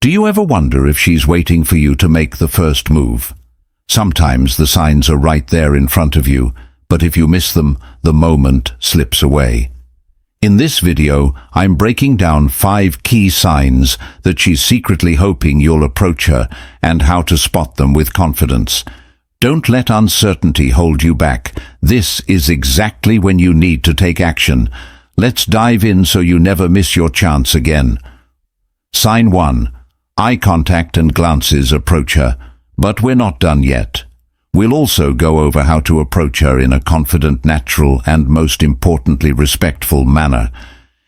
Do you ever wonder if she's waiting for you to make the first move? Sometimes the signs are right there in front of you, but if you miss them, the moment slips away. In this video, I'm breaking down 5 key signs that she's secretly hoping you'll approach her and how to spot them with confidence. Don't let uncertainty hold you back. This is exactly when you need to take action. Let's dive in so you never miss your chance again. Sign 1. Eye contact and glances approach her. But we're not done yet. We'll also go over how to approach her in a confident, natural, and most importantly, respectful manner.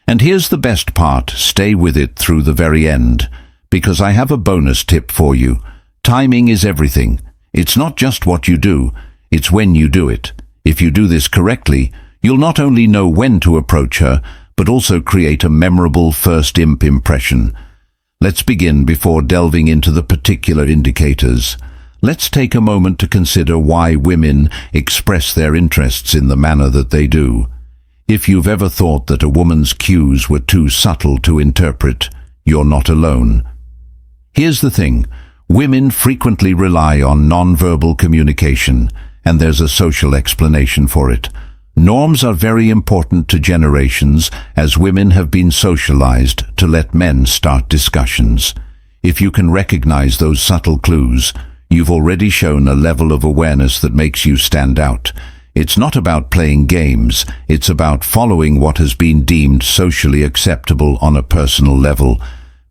And here's the best part, stay with it through the very end, because I have a bonus tip for you. Timing is everything. It's not just what you do, it's when you do it. If you do this correctly, you'll not only know when to approach her, but also create a memorable first impression. Let's begin before delving into the particular indicators. Let's take a moment to consider why women express their interests in the manner that they do. If you've ever thought that a woman's cues were too subtle to interpret, you're not alone. Here's the thing. Women frequently rely on nonverbal communication, and there's a social explanation for it. Norms are very important to generations, as women have been socialized to let men start discussions. If you can recognize those subtle clues, you've already shown a level of awareness that makes you stand out. It's not about playing games, it's about following what has been deemed socially acceptable on a personal level.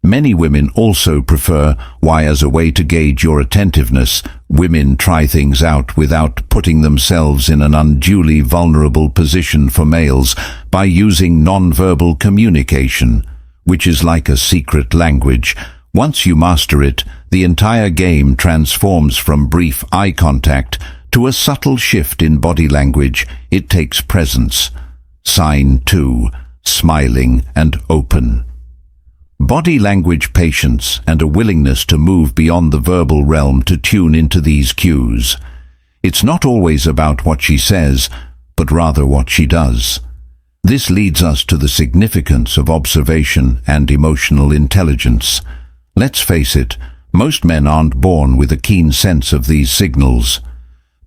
Many women also prefer why, as a way to gauge your attentiveness, women try things out without putting themselves in an unduly vulnerable position for males by using nonverbal communication, which is like a secret language. Once you master it, the entire game transforms from brief eye contact to a subtle shift in body language. It takes presence. Sign 2. Smiling and open. Body language patience and a willingness to move beyond the verbal realm to tune into these cues. It's not always about what she says, but rather what she does. This leads us to the significance of observation and emotional intelligence. Let's face it, most men aren't born with a keen sense of these signals.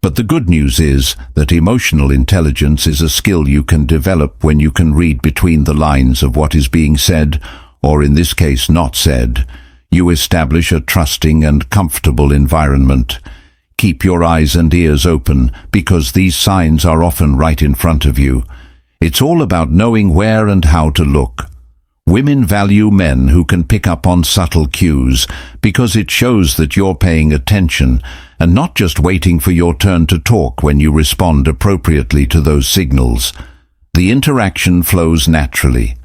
But the good news is that emotional intelligence is a skill you can develop when you can read between the lines of what is being said, or in this case not said. You establish a trusting and comfortable environment. Keep your eyes and ears open, because these signs are often right in front of you. It's all about knowing where and how to look. Women value men who can pick up on subtle cues, because it shows that you're paying attention and not just waiting for your turn to talk when you respond appropriately to those signals. The interaction flows naturally.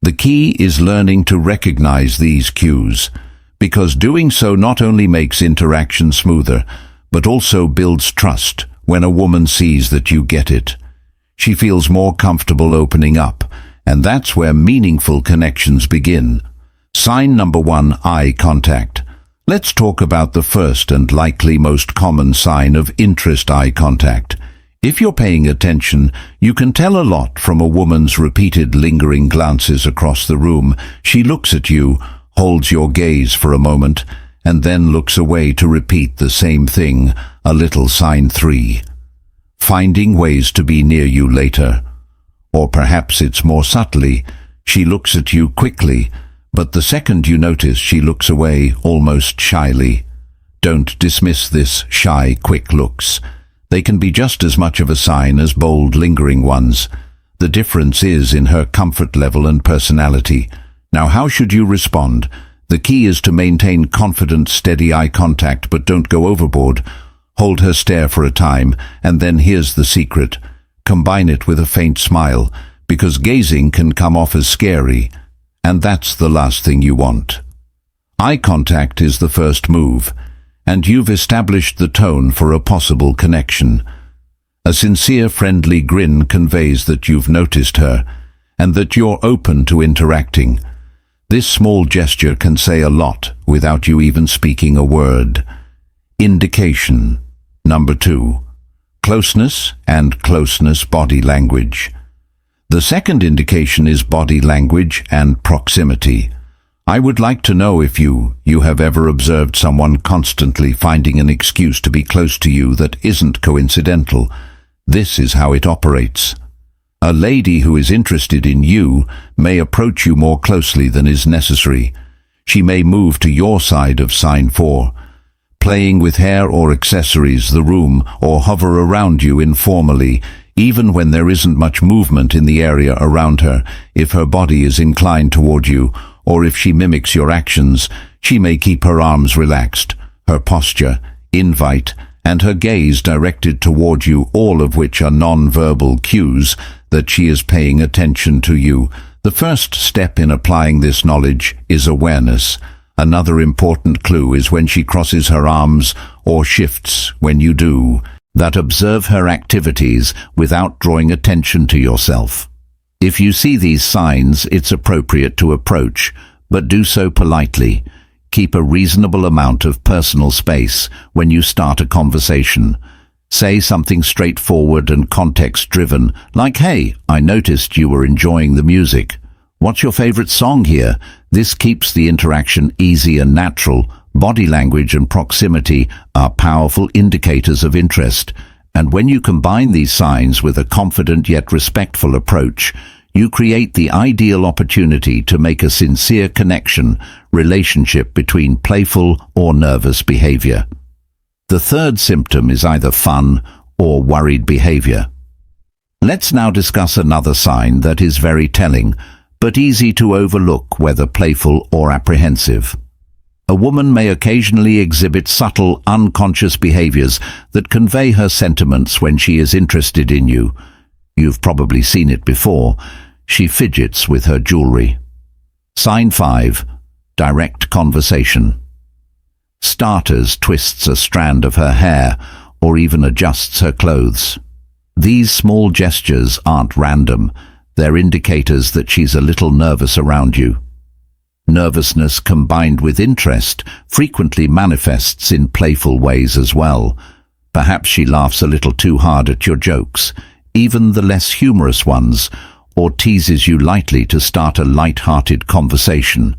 The key is learning to recognize these cues, because doing so not only makes interaction smoother, but also builds trust when a woman sees that you get it. She feels more comfortable opening up, and that's where meaningful connections begin. Sign number 1, eye contact. Let's talk about the first and likely most common sign of interest: eye contact. If you're paying attention, you can tell a lot from a woman's repeated lingering glances across the room. She looks at you, holds your gaze for a moment, and then looks away to repeat the same thing, a little sign 3. Finding ways to be near you later. Or perhaps it's more subtly, she looks at you quickly, but the second you notice she looks away almost shyly. Don't dismiss this shy, quick looks. They can be just as much of a sign as bold, lingering ones. The difference is in her comfort level and personality. Now, how should you respond? The key is to maintain confident, steady eye contact, but don't go overboard. Hold her stare for a time, and then here's the secret. Combine it with a faint smile, because gazing can come off as scary, and that's the last thing you want. Eye contact is the first move, and you've established the tone for a possible connection. A sincere, friendly grin conveys that you've noticed her, and that you're open to interacting. This small gesture can say a lot without you even speaking a word. Indication. Number 2. Closeness and closeness body language. The second indication is body language and proximity. I would like to know if you have ever observed someone constantly finding an excuse to be close to you that isn't coincidental. This is how it operates. A lady who is interested in you may approach you more closely than is necessary. She may move to your side of sign 4, playing with hair or accessories, the room, or hover around you informally, even when there isn't much movement in the area around her. If her body is inclined toward you, or if she mimics your actions, she may keep her arms relaxed, her posture, invite, and her gaze directed toward you, all of which are non-verbal cues that she is paying attention to you. The first step in applying this knowledge is awareness. Another important clue is when she crosses her arms or shifts when you do. That observe her activities without drawing attention to yourself. If you see these signs, it's appropriate to approach, but do so politely. Keep a reasonable amount of personal space when you start a conversation. Say something straightforward and context-driven, like, "Hey, I noticed you were enjoying the music. What's your favorite song here?" This keeps the interaction easy and natural. Body language and proximity are powerful indicators of interest, and when you combine these signs with a confident yet respectful approach, you create the ideal opportunity to make a sincere relationship between playful or nervous behavior. The third symptom is either fun or worried behavior. Let's now discuss another sign that is very telling, but easy to overlook whether playful or apprehensive. A woman may occasionally exhibit subtle, unconscious behaviors that convey her sentiments when she is interested in you. You've probably seen it before. She fidgets with her jewelry. Sign 5. Direct conversation. Starters twists a strand of her hair or even adjusts her clothes. These small gestures aren't random. They're indicators that she's a little nervous around you. Nervousness combined with interest frequently manifests in playful ways as well. Perhaps she laughs a little too hard at your jokes, even the less humorous ones, or teases you lightly to start a light-hearted conversation.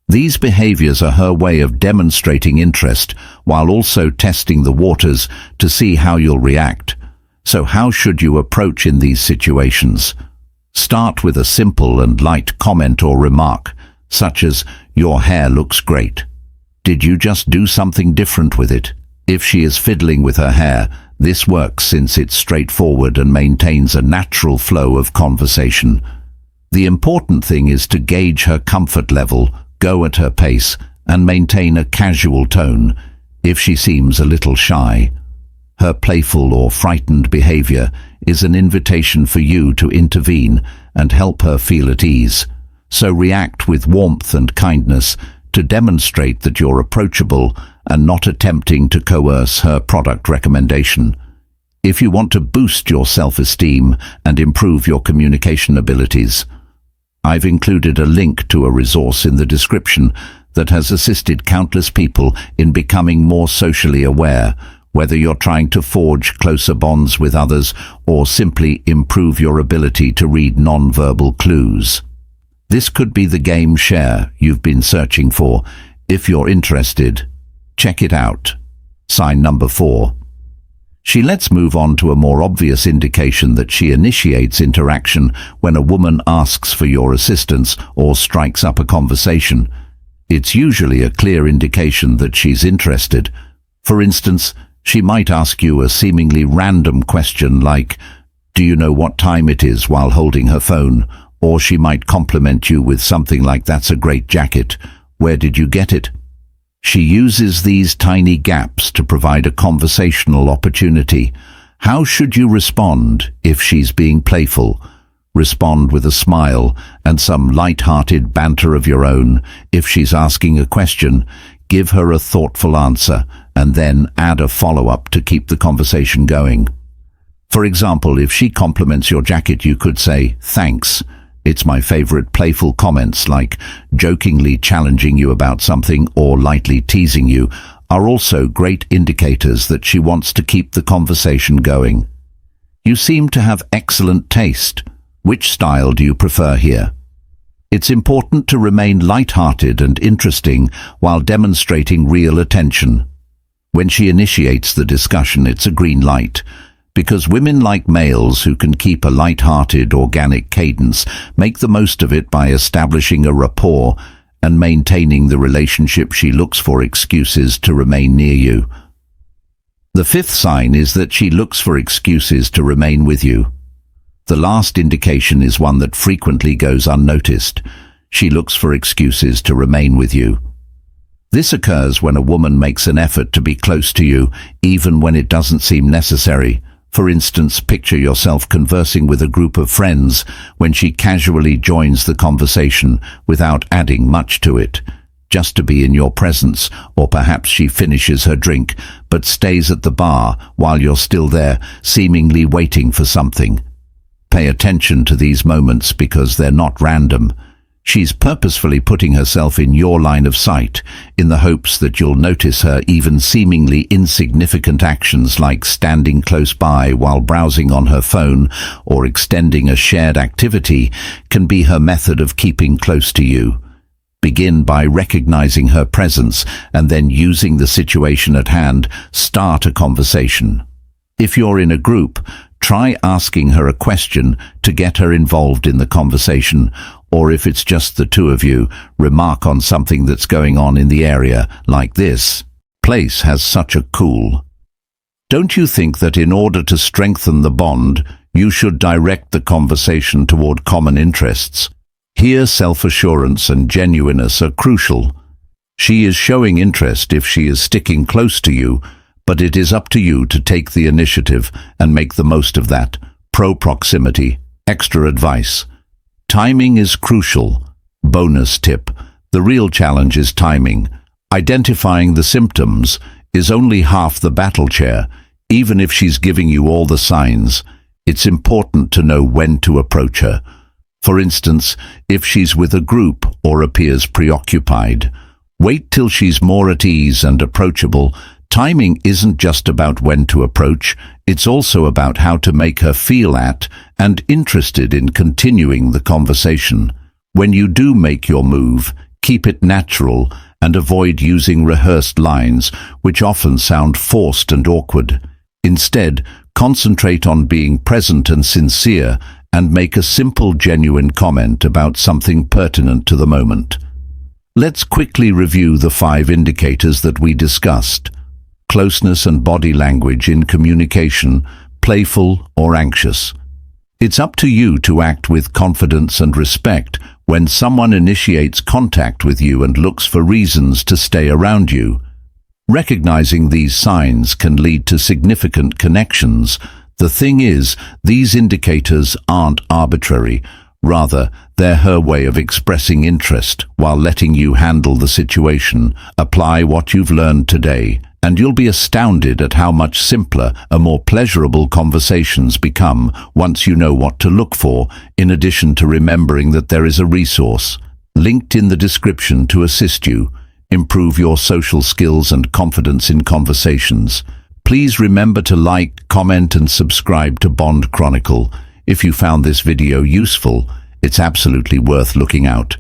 These behaviors are her way of demonstrating interest while also testing the waters to see how you'll react. So how should you approach in these situations? Start with a simple and light comment or remark, such as, "Your hair looks great. Did you just do something different with it?" If she is fiddling with her hair, this works since it's straightforward and maintains a natural flow of conversation. The important thing is to gauge her comfort level, go at her pace, and maintain a casual tone. If she seems a little shy, her playful or frightened behavior is an invitation for you to intervene and help her feel at ease. So react with warmth and kindness to demonstrate that you're approachable and not attempting to coerce her product recommendation. If you want to boost your self-esteem and improve your communication abilities, I've included a link to a resource in the description that has assisted countless people in becoming more socially aware, whether you're trying to forge closer bonds with others or simply improve your ability to read nonverbal clues. This could be the game share you've been searching for. If you're interested, check it out. Sign number 4. Let's move on to a more obvious indication that she initiates interaction when a woman asks for your assistance or strikes up a conversation. It's usually a clear indication that she's interested. For instance, she might ask you a seemingly random question like, "Do you know what time it is?" while holding her phone. Or she might compliment you with something like, "That's a great jacket. Where did you get it?" She uses these tiny gaps to provide a conversational opportunity. How should you respond if she's being playful? Respond with a smile and some light-hearted banter of your own. If she's asking a question, give her a thoughtful answer and then add a follow-up to keep the conversation going. For example, if she compliments your jacket, you could say, "Thanks. It's my favorite." Playful comments like jokingly challenging you about something or lightly teasing you are also great indicators that she wants to keep the conversation going. You seem to have excellent taste. Which style do you prefer here? It's important to remain light-hearted and interesting while demonstrating real attention. When she initiates the discussion, it's a green light, because women like males who can keep a light-hearted, organic cadence make the most of it by establishing a rapport and maintaining the relationship. She looks for excuses to remain near you. The fifth sign is that she looks for excuses to remain with you. The last indication is one that frequently goes unnoticed. She looks for excuses to remain with you. This occurs when a woman makes an effort to be close to you, even when it doesn't seem necessary. For instance, picture yourself conversing with a group of friends when she casually joins the conversation without adding much to it, just to be in your presence. Or perhaps she finishes her drink but stays at the bar while you're still there, seemingly waiting for something. Pay attention to these moments because they're not random. She's purposefully putting herself in your line of sight in the hopes that you'll notice her. Even seemingly insignificant actions like standing close by while browsing on her phone or extending a shared activity can be her method of keeping close to you. Begin by recognizing her presence and then, using the situation at hand, start a conversation. If you're in a group, try asking her a question to get her involved in the conversation, or if it's just the two of you, remark on something that's going on in the area, like "This place has such a cool." Don't you think that in order to strengthen the bond, you should direct the conversation toward common interests? Here, self-assurance and genuineness are crucial. She is showing interest if she is sticking close to you, but it is up to you to take the initiative and make the most of that. Pro-proximity. Extra advice. Timing is crucial. Bonus tip. The real challenge is timing. Identifying the symptoms is only half the battle chair. Even if she's giving you all the signs, it's important to know when to approach her. For instance, if she's with a group or appears preoccupied, wait till she's more at ease and approachable. Timing isn't just about when to approach, it's also about how to make her feel at and interested in continuing the conversation. When you do make your move, keep it natural and avoid using rehearsed lines, which often sound forced and awkward. Instead, concentrate on being present and sincere and make a simple, genuine comment about something pertinent to the moment. Let's quickly review the 5 indicators that we discussed. Closeness and body language in communication, playful or anxious. It's up to you to act with confidence and respect when someone initiates contact with you and looks for reasons to stay around you. Recognizing these signs can lead to significant connections. The thing is, these indicators aren't arbitrary. Rather, they're her way of expressing interest while letting you handle the situation. Apply what you've learned today, and you'll be astounded at how much simpler and more pleasurable conversations become once you know what to look for, in addition to remembering that there is a resource linked in the description to assist you improve your social skills and confidence in conversations. Please remember to like, comment and subscribe to Bond Chronicle. If you found this video useful, it's absolutely worth looking out.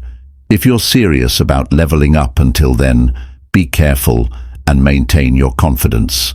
If you're serious about leveling up until then, be careful and maintain your confidence.